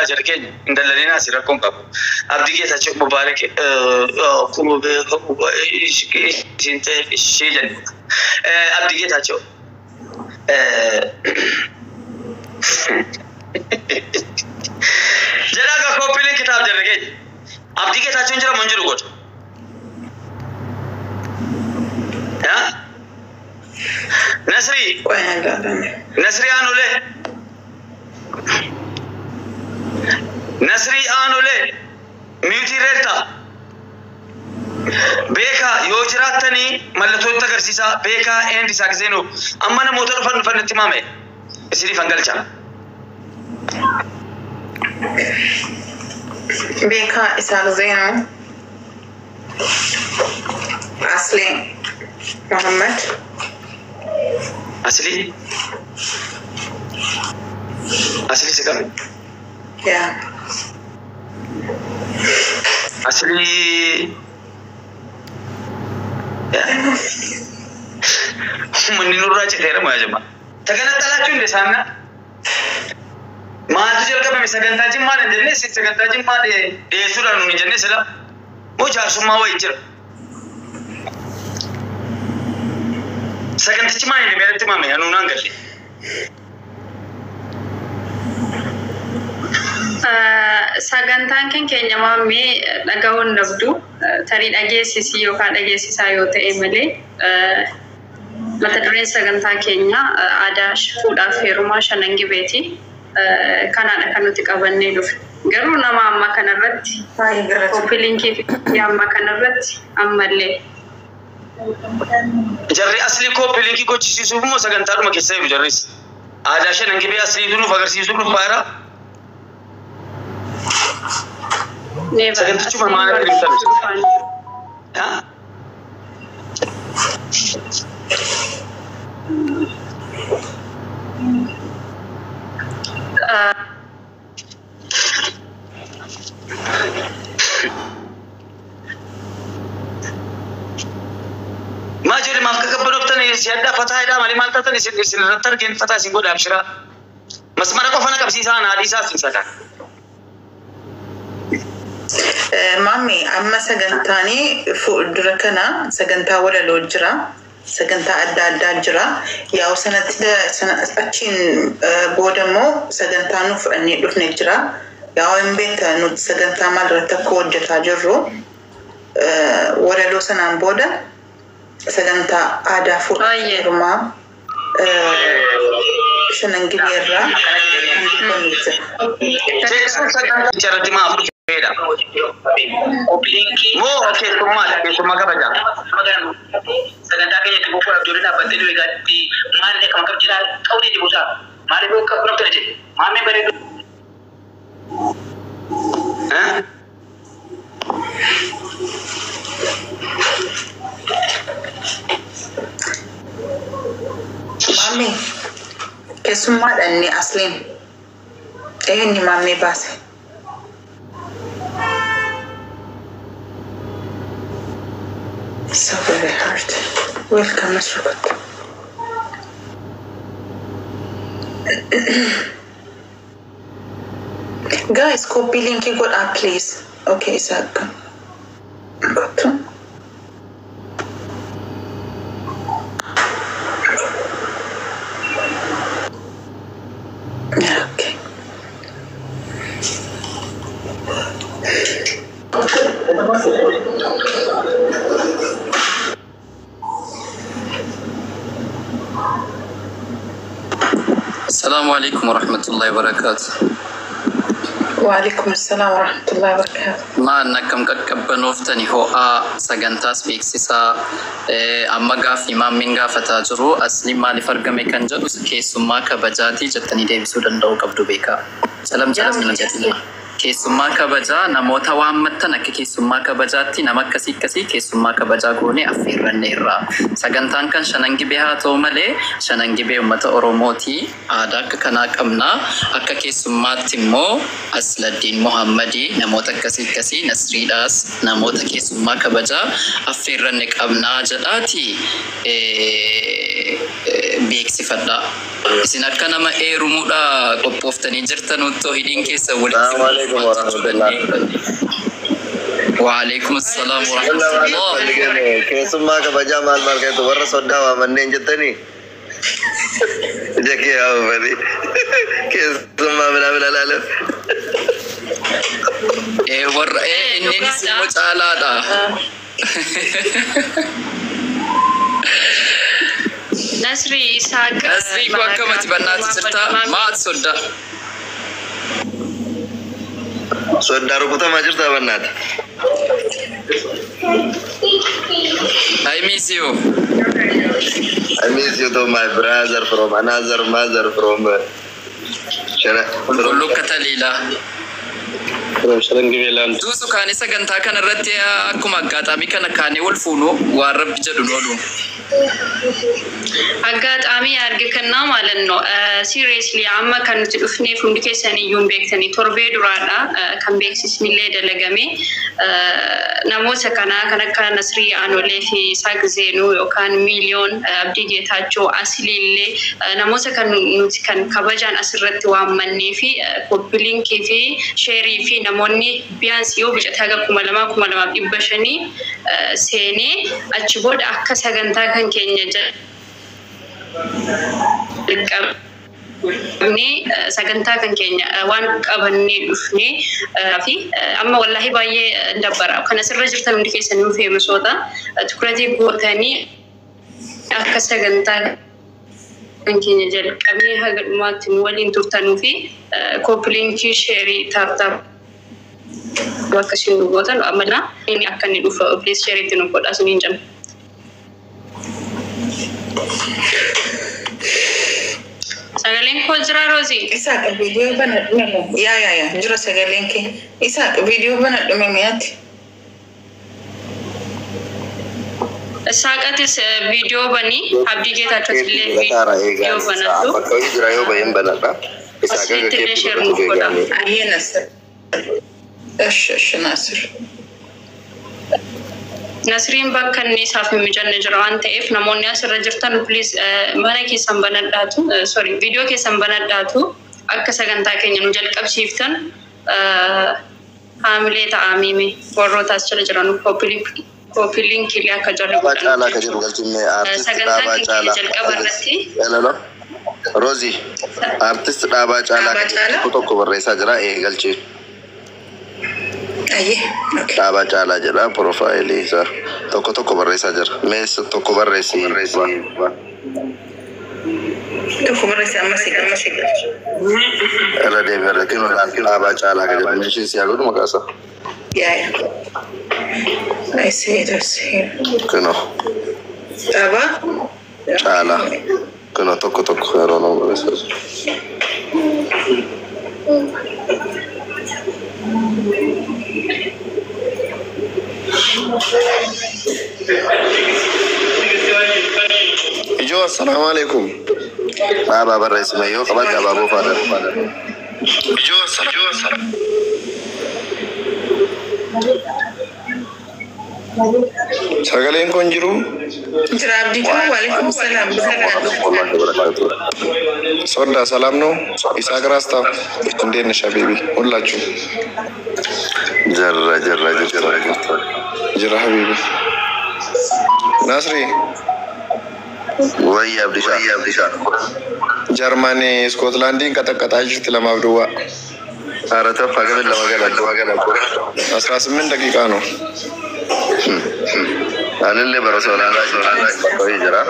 جركين إن دلنا سيركم كم أبدي كده تشوف مبارك كم سنت شيء جن أبدي كده تشوف جرا का कॉपी किताब जरके अब दिखे था चुंजरा मंजूर कोट हाँ नसरी आनुले म्यूटी रेटा बेका योजरातनी मल्लतों तक रसीसा बेका एंड साक्सेनो अम्मा ने मोटर फन तिमामे इसलिए फंगल चा बेका साक्सेनो असली मोहम्मद असली से कम या असली मन्नी नूरा चेहरा मुझे जमा तकना तला क्यों दे सामना माँ तुझे कब मैं सगंता जिम्मा ने जन्ने से सगंता जिम्मा दे सुरा नुनी जन्ने से ला मुझे आसुमा वो इचर सगंता जिम्मा ने मेरे तिमा में अनुनां कर ली sagantaan keenya maamee dhagahuun dhabdu tarii dhageessisii yookaan dhageessisaa yoo ta'e malee mata dureen sagantaa keenya aadaa fuudhaaf heerumaa shanan gibeeti kanaadha kan nuti qabannee dhufe garuu nama amma kanarratti koppii linkii fi amma kanarratti ammallee jarri asli koppii linkii gochisiisuuf moo sagantaadhuma keessa jiru jarris aadaa shanan gibee asli nuuf agarsiisuuf nu faayira sagantichi maal akka ما جري ما فكك بنوبتني سيادة فتاة إذا مالي مالتا تني سنرتر كين فتاة سينقول أبشرا مسمارك وفنا كبسيسان هذه سنسكا مامي أما سجنتاني فوق دركنا سجنتا ولا لوجرا سجنتا أدا جرا يا وسنة أشين بودمو سجنتانو فأني دفن جرا يا وين بيت نود سجنتا ما درتكود جتاجرو ولا لو سنة بودا سجنتا أدا فوق رما شننجيرا Beda. Mo oke semua ka baca. Saganta kaya tibo ko abdul na badde do gatti malle kam kam jira tawde di busa. Mare ko ka propter je. Mame bare do. Hein? Mami. Kesuma dan ni aslin. Ni mami base. So very hard. Welcome, Mr. Guys, copy link you got up, please. Okay, so got to. Okay. السلام عليكم ورحمة الله وبركاته. وعليكم السلام ورحمة الله وبركاته. ما أنكم قد كبنوفتني هو سجنتاس بيكسيسا أما قاف إمام من قاف تاجرو أصلي ما لفرق مكان جلوس كيس ما كبجاتي جتني دي بسودان دو قبضو بيكا. سلام من جاتي. keessummaa kabajaa namoota waammatan akka keessummaa kabajaatti nama akkasii keessummaa kabajaa goone affeerranneerra. Sagantaan kan shanan gibee haa ta'u malee shanan gibee uummata Oromooti. Aadaa akka kanaa qabna. Akka keessummaatti immoo Asladdiin Muhammadii namoota akkasii Nasriidhaas namoota keessummaa kabajaa affeerranne qabnaa jedhaati. beeksifadha. Isin akka nama eerumuudha qophooftanii jirtan uttoo hidhiin keessa Assalamu alaikum warahmatullahi. Waalaikum assalam warahmatullahi. Keessummaa kabajaa maal keetu warra soddaa waamanneen jettanii? Jekee haa bari. Keessummaa bila laala. Warra innis immoo caalaadha. Nasri Isaaq. Nasri ko akkamati bannaati jirta maal sodda? Soddaa rukutamaa jirta bannaati. I miss you. I miss you too, my brother from another mother from Look at Alila. Dusu kaani sagantaa kana irratti akkuma aggaataami kana kaanii wal fuunu waan rabbi jedhu noolu. Aggaataami arge kannaa ማለት ነው seriously amma kan nuti dhufneef hundi keessan iyyuu beektanii torbee duraadha kan beeksisnillee dalagame namoota kana kan akka Nasrii Anolee fi Isaaq Zeenuu yookaan Miliyoon Abdii Geetaachoo Asilillee namoota kan nuti kan kabajaan asirratti waammannee fi copy link fi share fi namoonni biyaansi yoo bijata haga 2,500 seenee achi booda akka sagantaa kan keenya jalqabne sagantaa kan keenya waan qabannee dhufne fi amma wallahi baay'ee dabbara kan asirra jirtan hundi keessan nu feemsoota tukuratii gootanii akka sagantaa kan keenya jalqabne haga dhumaatti nu waliin turtanuu fi copy link share tartar wakashin gotan amana ini akan diufa please share itu nuko asinin jam sagalen ko jira Rosie Isaaq video bana dume ya jira sagalen ke Isaaq video bana dume miyati Isaaqatis video bani Abdii Geetaachoo video bana tu bakka jira yoo bayan banata Isaaq ke share nuko da ayenas Nasir Nasriin bakka inni isaaf mijanne jira waan ta'eef namoonni asirra jirtan please mana keessan banadhaatu sorry video keessan banadhaatu akka sagantaa keenya nu jalqabsiiftan haamilee ta'amime warroota as jira jiran copy link ili akka jarri godhan ka jiru galtinne artist Dhaabaa Caalaa jalqabarratti hello Rosie artist Dhaabaa Caalaa tokko barreessaa jira galchee Dhaabaa Caalaa jedha profile isa tokko barreessaa jira mes tokko barreessi amma sigal era de ver que no Dhaabaa Caalaa ka jedha mention si agudu makasa I see this here kuno Dhaabaa Caalaa kuno tokko ero no barreessaa Ijo assalamu alaikum Baba barreessi mayo qabaga babo fada Ijo assalamu Sagalen kon jiru jira Abdii ko waalaikum salam Sodda salam no Isaaq Rasta ndene shabibi hullachu Jarra habibi Nasri Wai Abdisha Germany Scotlandin kata jirti lamaaf duwa arata fagame lama gala 18 daqiiqa no Alille barasona koy jara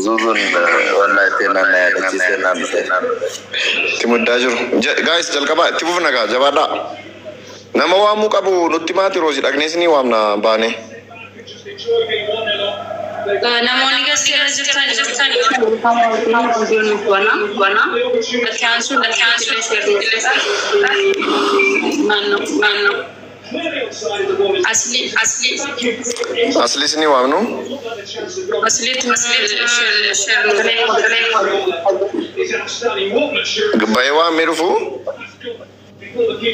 zuzun wallahi tenana ya dachisena timudajur guys jalqaba tibufna ga jabada nama waamu qabu nutti maati Rosie dhagneesni waamna baane namoonni gaskiya jirtan wana latiansu asli sini waamnu gabay wa merufu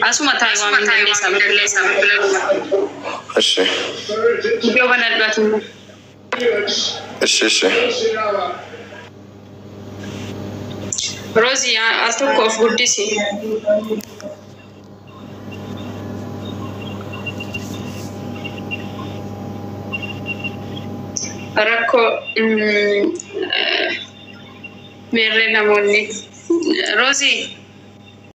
asuma taiwan ndesa እሺ video banadwatu እሺ Rosie atoko of guddisi. Rakko mere namonni Rosie